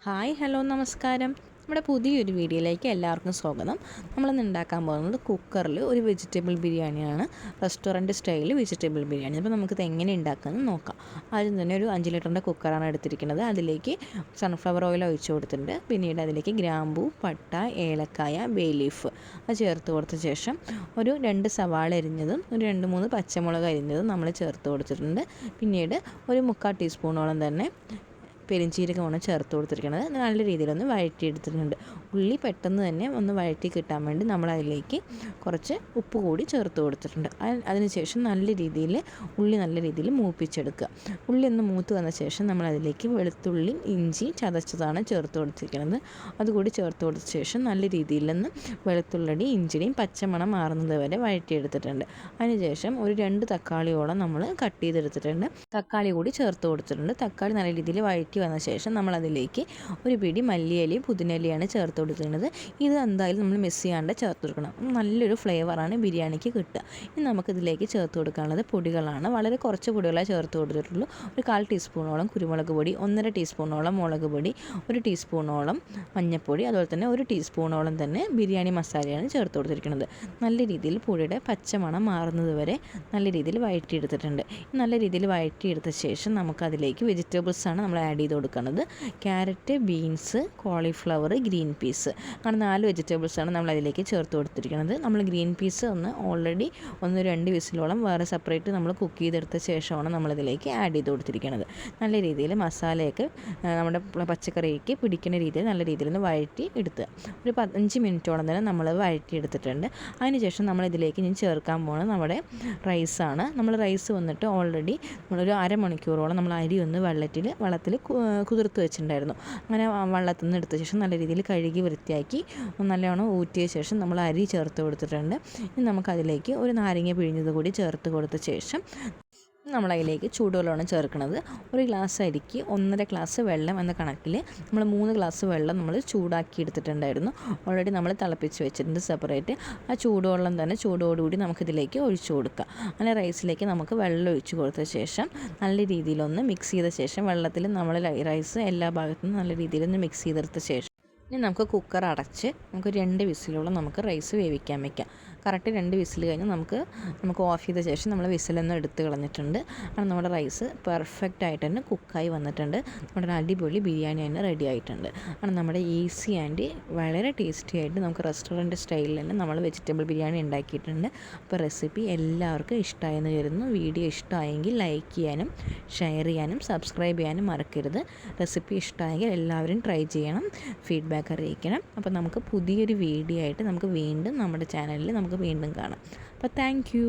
Hi hello നമസ്കാരം. നമ്മുടെ പുതിയൊരു വീഡിയോയിലേക്ക് എല്ലാവർക്കും സ്വാഗതം. നമ്മളിന്ന് ഉണ്ടാക്കാൻ പോകുന്നത് കുക്കറിൽ ഒരു വെജിറ്റബിൾ ബിരിയാണിയാണ്. Restaurant style vegetable biryani. അപ്പോൾ നമുക്കിത് എങ്ങനെ ഉണ്ടാക്കാമെന്ന് നോക്കാം. ആദ്യം തന്നെ ഒരു 5 ലിറ്ററിൻ്റെ കുക്കറാണ് എടുത്തിരിക്കുന്നത്. അതിലേക്ക് സൺഫ്ലവർ ഓയിൽ ഒഴിച്ച് കൊടുത്തിട്ടുണ്ട്. പിന്നീട് അതിലേക്ക് ഗ്രാമ്പൂ, പട്ട, ഏലക്കായ, ബേ ലീഫ് അത് ചേർത്ത് കൊടുത്ത ശേഷം ഒരു 2 സവാള അരിഞ്ഞതും ഒരു 2-3 പച്ചമുളക് അരിഞ്ഞതും നമ്മൾ ചേർത്ത് കൊടുത്തിട്ടുണ്ട്. പിന്നീട് ഒരു 3/4 ടീസ്പൂണോളം തന്നെ പെരിഞ്ചീരകമാണ് ചേർത്ത് കൊടുത്തിരിക്കുന്നത്. നല്ല രീതിയിലൊന്ന് വഴറ്റിയെടുത്തിട്ടുണ്ട്. ഉള്ളി പെട്ടെന്ന് തന്നെ ഒന്ന് വഴറ്റി കിട്ടാൻ വേണ്ടി നമ്മളതിലേക്ക് കുറച്ച് ഉപ്പ് കൂടി ചേർത്ത് കൊടുത്തിട്ടുണ്ട്. അതിനുശേഷം നല്ല രീതിയിൽ മൂപ്പിച്ചെടുക്കുക. ഉള്ളി ഒന്ന് മൂത്ത് വന്ന ശേഷം നമ്മളതിലേക്ക് വെളുത്തുള്ളി, ഇഞ്ചി ചതച്ചതാണ് ചേർത്ത് കൊടുത്തിരിക്കുന്നത്. അതുകൂടി ചേർത്ത് കൊടുത്ത ശേഷം നല്ല രീതിയിലൊന്ന് വെളുത്തുള്ളിയുടെയും ഇഞ്ചിയുടെയും പച്ചമണം മാറുന്നത് വരെ വഴറ്റിയെടുത്തിട്ടുണ്ട്. അതിനുശേഷം ഒരു 2 തക്കാളിയോളം നമ്മൾ കട്ട് ചെയ്തെടുത്തിട്ടുണ്ട്. തക്കാളി കൂടി ചേർത്ത് കൊടുത്തിട്ടുണ്ട്. തക്കാളി നല്ല രീതിയിൽ വഴറ്റി വന്ന ശേഷം നമ്മളതിലേക്ക് ഒരു പിടി മല്ലിയിലയും പുതിനയിലയാണ് ചേർത്ത് കൊടുക്കുന്നത്. ഇത് എന്തായാലും നമ്മൾ മിക്സ് ചെയ്യാണ്ട് ചേർത്ത് കൊടുക്കണം. നല്ലൊരു ഫ്ലേവറാണ് ബിരിയാണിക്ക് കിട്ടുക. ഇനി നമുക്കിതിലേക്ക് ചേർത്ത് കൊടുക്കാനുള്ളത് പൊടികളാണ്. വളരെ കുറച്ച് പൊടികളെ ചേർത്ത് കൊടുത്തിട്ടുള്ളൂ. ഒരു 1/4 ടീസ്പൂണോളം കുരുമുളക് പൊടി, 1.5 ടീസ്പൂണോളം മുളക് പൊടി, 1 ടീസ്പൂണോളം മഞ്ഞൾപ്പൊടി, അതുപോലെ തന്നെ 1 ടീസ്പൂണോളം തന്നെ ബിരിയാണി മസാലയാണ് ചേർത്ത് കൊടുത്തിരിക്കുന്നത്. നല്ല രീതിയിൽ പൊടിയുടെ പച്ചമണം മാറുന്നത് വരെ നല്ല രീതിയിൽ വഴറ്റിയെടുത്തിട്ടുണ്ട്. നല്ല രീതിയിൽ വഴറ്റിയെടുത്ത ശേഷം നമുക്കതിലേക്ക് വെജിറ്റബിൾസാണ് നമ്മൾ ആഡ് ചെയ്ത് കൊടുക്കുന്നത്. Carrot, beans, cauliflower, green peas അങ്ങനെ 4 വെജിറ്റബിൾസാണ് നമ്മൾ അതിലേക്ക് ചേർത്ത് കൊടുത്തിരിക്കുന്നത്. നമ്മൾ ഗ്രീൻ പീസ് ഓൾറെഡി 1-2 വിസിലോളം വേറെ സെപ്പറേറ്റ് നമ്മൾ കുക്ക് ചെയ്തെടുത്ത ശേഷമാണ് നമ്മളിതിലേക്ക് ആഡ് ചെയ്ത് കൊടുത്തിരിക്കുന്നത്. നല്ല രീതിയിൽ മസാലയൊക്കെ നമ്മുടെ പച്ചക്കറിക്ക് പിടിക്കുന്ന രീതിയിൽ നല്ല രീതിയിൽ ഒന്ന് വഴറ്റി എടുത്തുക. ഒരു 5 മിനിറ്റോളം തന്നെ നമ്മൾ വഴറ്റി എടുത്തിട്ടുണ്ട്. അതിനുശേഷം നമ്മളിതിലേക്ക് ഇനി ചേർക്കാൻ പോകുന്നത് നമ്മുടെ റൈസാണ്. നമ്മൾ റൈസ് വന്നിട്ട് ഓൾറെഡി നമ്മളൊരു അരമണിക്കൂറോളം നമ്മൾ അരി ഒന്ന് വെള്ളത്തിൽ കുതിർത്ത് വെച്ചിട്ടുണ്ടായിരുന്നു. അങ്ങനെ വെള്ളത്തിൽ നിന്ന് എടുത്ത ശേഷം നല്ല രീതിയിൽ കഴുകി വൃത്തിയാക്കി നല്ലോണം ഊറ്റിയ ശേഷം നമ്മൾ അരി ചേർത്ത് കൊടുത്തിട്ടുണ്ട്. ഇനി നമുക്കതിലേക്ക് ഒരു നാരങ്ങ പിഴിഞ്ഞത് കൂടി ചേർത്ത് കൊടുത്ത ശേഷം നമ്മളതിലേക്ക് ചൂടുവെള്ളമാണ് ചേർക്കുന്നത്. ഒരു ഗ്ലാസ് അരിക്ക് 1.5 ഗ്ലാസ് വെള്ളം എന്ന കണക്കിൽ നമ്മൾ 3 ഗ്ലാസ് വെള്ളം നമ്മൾ ചൂടാക്കി എടുത്തിട്ടുണ്ടായിരുന്നു. ഓൾറെഡി നമ്മൾ തിളപ്പിച്ച് വെച്ചിട്ടുണ്ട് സെപ്പറേറ്റ്. ആ ചൂടുവെള്ളം തന്നെ ചൂടോടുകൂടി നമുക്കിതിലേക്ക് ഒഴിച്ചു കൊടുക്കാം. അങ്ങനെ റൈസിലേക്ക് നമുക്ക് വെള്ളം ഒഴിച്ച് കൊടുത്ത ശേഷം നല്ല രീതിയിലൊന്ന് മിക്സ് ചെയ്ത ശേഷം വെള്ളത്തിൽ നമ്മൾ റൈസ് എല്ലാ ഭാഗത്തും നല്ല രീതിയിലൊന്ന് മിക്സ് ചെയ്തെടുത്ത ശേഷം ഇനി നമുക്ക് കുക്കർ അടച്ച് നമുക്ക് 2 വിസിലോളം നമുക്ക് റൈസ് വേവിക്കാൻ വയ്ക്കാം. കറക്റ്റ് 2 വിസിൽ കഴിഞ്ഞ് നമുക്ക് ഓഫ് ചെയ്ത ശേഷം നമ്മൾ വിസിലൊന്നും എടുത്ത് കളഞ്ഞിട്ടുണ്ട്. അങ്ങനെ നമ്മുടെ റൈസ് പെർഫെക്റ്റ് ആയിട്ട് തന്നെ കുക്കായി വന്നിട്ടുണ്ട്. നമ്മുടെ അടിപൊളി ബിരിയാണി തന്നെ റെഡി ആയിട്ടുണ്ട്. അങ്ങനെ നമ്മുടെ ഈസി ആൻഡ് വളരെ ടേസ്റ്റി ആയിട്ട് നമുക്ക് റെസ്റ്റോറൻറ്റ് സ്റ്റൈലിൽ തന്നെ നമ്മൾ വെജിറ്റബിൾ ബിരിയാണി ഉണ്ടാക്കിയിട്ടുണ്ട്. അപ്പോൾ റെസിപ്പി എല്ലാവർക്കും ഇഷ്ടമായെന്ന് കരുതുന്നു. വീഡിയോ ഇഷ്ടമായെങ്കിൽ ലൈക്ക് ചെയ്യാനും ഷെയർ ചെയ്യാനും സബ്സ്ക്രൈബ് ചെയ്യാനും മറക്കരുത്. റെസിപ്പി ഇഷ്ടമായെങ്കിൽ എല്ലാവരും ട്രൈ ചെയ്യണം, ഫീഡ്ബാക്ക് അറിയിക്കണം. അപ്പോൾ നമുക്ക് പുതിയൊരു വീഡിയോ ആയിട്ട് നമുക്ക് വീണ്ടും നമ്മുടെ ചാനലിൽ നമുക്ക് വീണ്ടും കാണാം. അപ്പോൾ താങ്ക് യു.